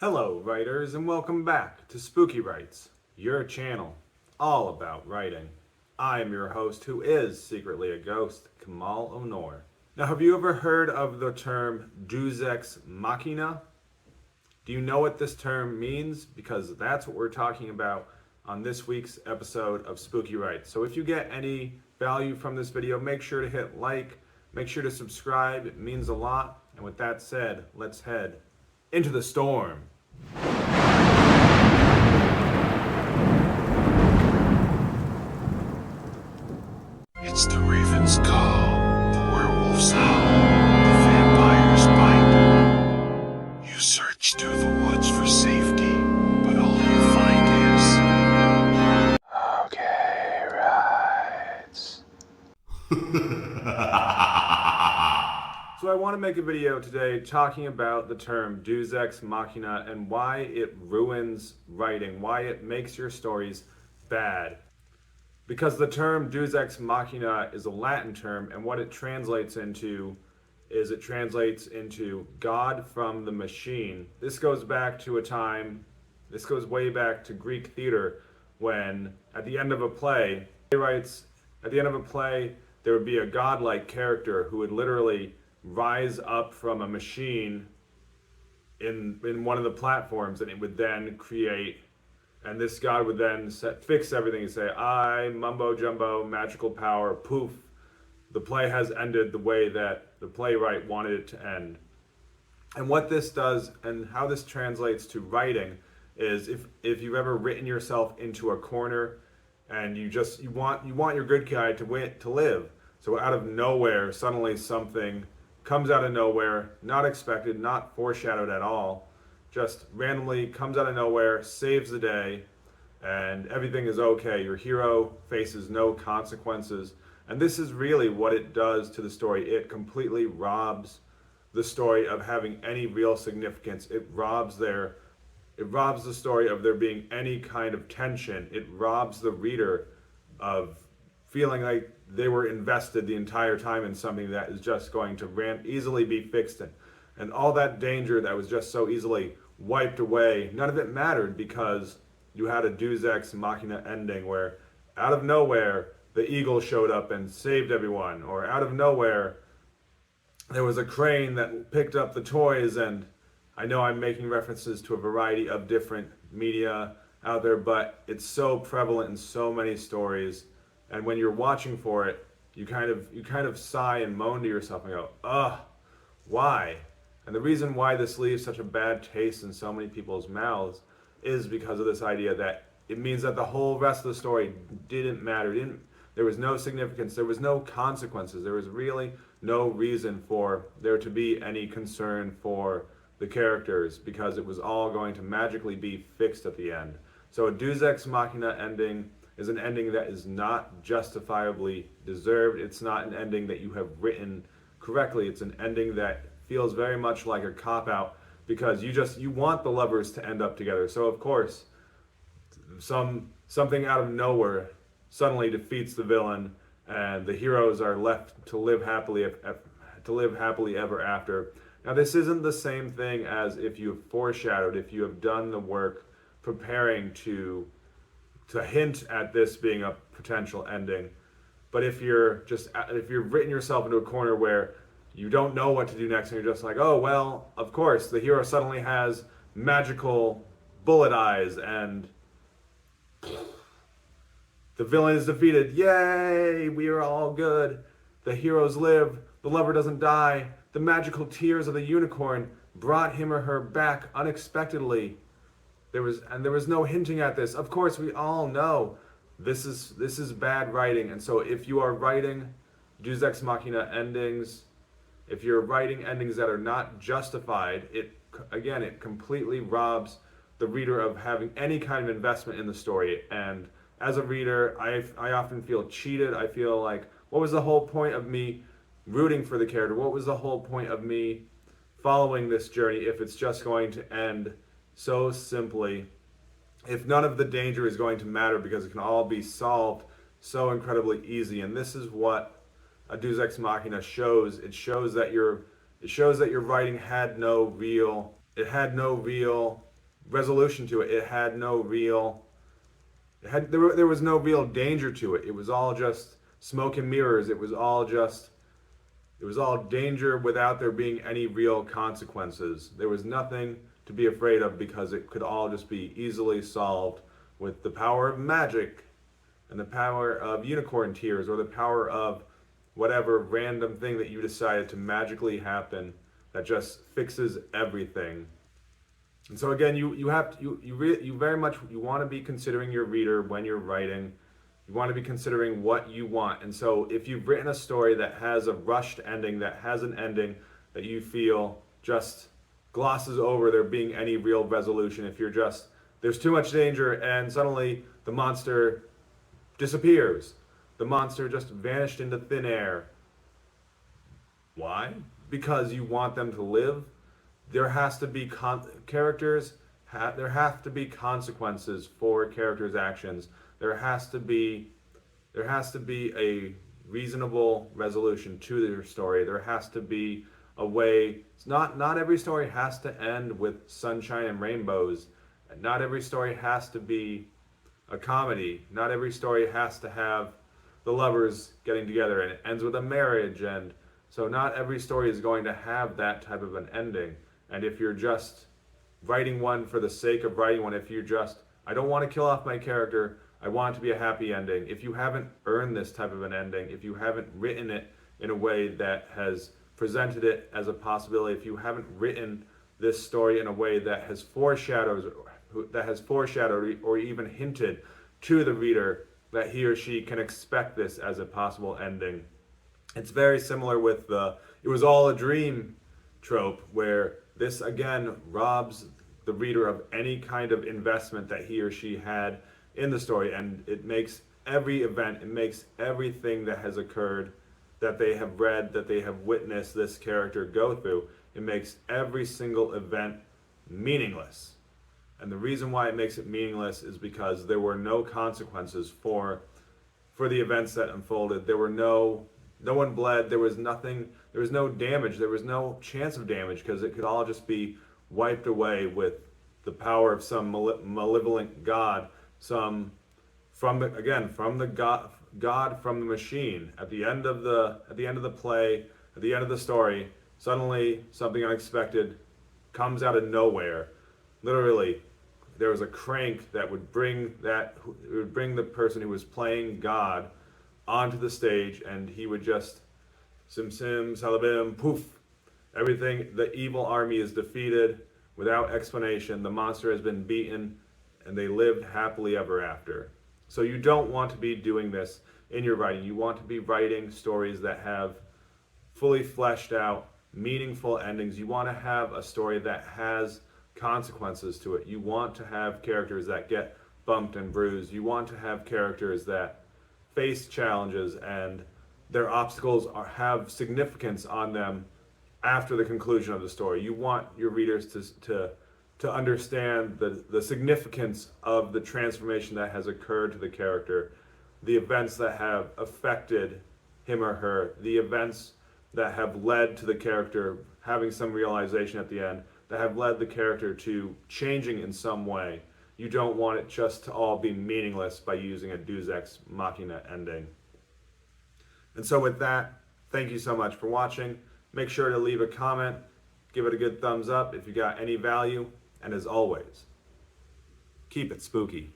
Hello, writers, and welcome back to Spooky Writes, your channel all about writing. I am your host, who is secretly a ghost, Kamal Onor. Now, have you ever heard of the term Deus Ex Machina? Do you know what this term means? Because that's what we're talking about on this week's episode of Spooky Writes. So if you get any value from this video, make sure to hit like, make sure to subscribe, it means a lot. And with that said, let's head into the storm. It's the raven's call, the werewolf's howl, the vampire's bite. You search through the woods for safety, but all you find is... Okay, rights. So I want to make a video today talking about the term Deus Ex Machina and why it ruins writing, why it makes your stories bad. Because the term Deus Ex Machina is a Latin term, and what it translates into is it translates into God from the machine. This goes back to this goes way back to Greek theater, when at the end of a play, playwrights, at the end of a play, there would be a godlike character who would literally rise up from a machine in one of the platforms, and it would then create, and this god would then fix everything and say, I, mumbo jumbo, magical power, poof, the play has ended the way that the playwright wanted it to end. And what this does and how this translates to writing is if you've ever written yourself into a corner and you want your good guy to live. So out of nowhere, suddenly something comes out of nowhere, not expected, not foreshadowed at all, just randomly comes out of nowhere, saves the day, and everything is okay. Your hero faces no consequences. And this is really what it does to the story. It completely robs the story of having any real significance. It robs the story of there being any kind of tension. It robs the reader of feeling like they were invested the entire time in something that is just going to easily be fixed. And all that danger that was just so easily wiped away, none of it mattered because you had a Deus Ex Machina ending where out of nowhere the eagle showed up and saved everyone, or out of nowhere there was a crane that picked up the toys. And I know I'm making references to a variety of different media out there, but it's so prevalent in so many stories. And when you're watching for it, you kind of sigh and moan to yourself and go, ugh, why? And the reason why this leaves such a bad taste in so many people's mouths is because of this idea that it means that the whole rest of the story didn't matter. There was no significance. There was no consequences. There was really no reason for there to be any concern for the characters because it was all going to magically be fixed at the end. So a Deus Ex Machina ending is an ending that is not justifiably deserved. It's not an ending that you have written correctly. It's an ending that feels very much like a cop-out because you want the lovers to end up together. So of course, something out of nowhere suddenly defeats the villain, and the heroes are left to live happily ever after. Now, this isn't the same thing as if you have foreshadowed, if you have done the work preparing to hint at this being a potential ending. But if you've written yourself into a corner where you don't know what to do next, and you're just like, oh, well, of course, the hero suddenly has magical bullet eyes, and the villain is defeated. Yay, we are all good. The heroes live. The lover doesn't die. The magical tears of the unicorn brought him or her back unexpectedly. There was no hinting at this. Of course, we all know this is bad writing. And so if you are writing Deus Ex Machina endings, if you're writing endings that are not justified, it completely robs the reader of having any kind of investment in the story. And as a reader, I often feel cheated. I feel like, what was the whole point of me rooting for the character? What was the whole point of me following this journey if it's just going to end so simply? If none of the danger is going to matter because it can all be solved so incredibly easy. And this is what a Deus Ex Machina shows. It shows that your writing had no real resolution to it. It had no real, there was no real danger to it. It was all just smoke and mirrors. It was all danger without there being any real consequences. There was nothing to be afraid of because it could all just be easily solved with the power of magic and the power of unicorn tears or the power of whatever random thing that you decided to magically happen that just fixes everything. And so again, you very much want to be considering your reader when you're writing. You want to be considering what you want. And so if you've written a story that has a rushed ending, that has an ending that you feel just glosses over there being any real resolution, if you're just, there's too much danger and suddenly the monster disappears. The monster just vanished into thin air. Why? Because you want them to live. There has to be there have to be consequences for characters' actions. There has to be a reasonable resolution to their story. There has to be a way. Not every story has to end with sunshine and rainbows. Not every story has to be a comedy. Not every story has to have the lovers getting together and it ends with a marriage. And so not every story is going to have that type of an ending. And if you're just writing one for the sake of writing one, if you're just, I don't want to kill off my character, I want it to be a happy ending. If you haven't earned this type of an ending, if you haven't written it in a way that has presented it as a possibility, if you haven't written this story in a way that has foreshadowed or even hinted to the reader that he or she can expect this as a possible ending. It's very similar with the "it was all a dream" trope, where this again robs the reader of any kind of investment that he or she had in the story, and it makes every event, it makes everything that has occurred, that they have read, that they have witnessed this character go through, it makes every single event meaningless. And the reason why it makes it meaningless is because there were no consequences for the events that unfolded. There were no one bled, there was nothing, there was no damage, there was no chance of damage, because it could all just be wiped away with the power of some malevolent god, from the god from the machine. At the end of the play, at the end of the story, suddenly something unexpected comes out of nowhere. Literally, there was a crank that would bring the person who was playing God onto the stage, and he would just sim sim salabim poof. Everything, the evil army is defeated without explanation. The monster has been beaten, and they lived happily ever after. So you don't want to be doing this in your writing. You want to be writing stories that have fully fleshed out, meaningful endings. You want to have a story that has consequences to it. You want to have characters that get bumped and bruised. You want to have characters that face challenges and their obstacles have significance on them after the conclusion of the story. You want your readers to understand the significance of the transformation that has occurred to the character, the events that have affected him or her, the events that have led to the character having some realization at the end, that have led the character to changing in some way. You don't want it just to all be meaningless by using a Deus Ex Machina ending. And so with that, thank you so much for watching. Make sure to leave a comment, give it a good thumbs up if you got any value, and as always, keep it spooky.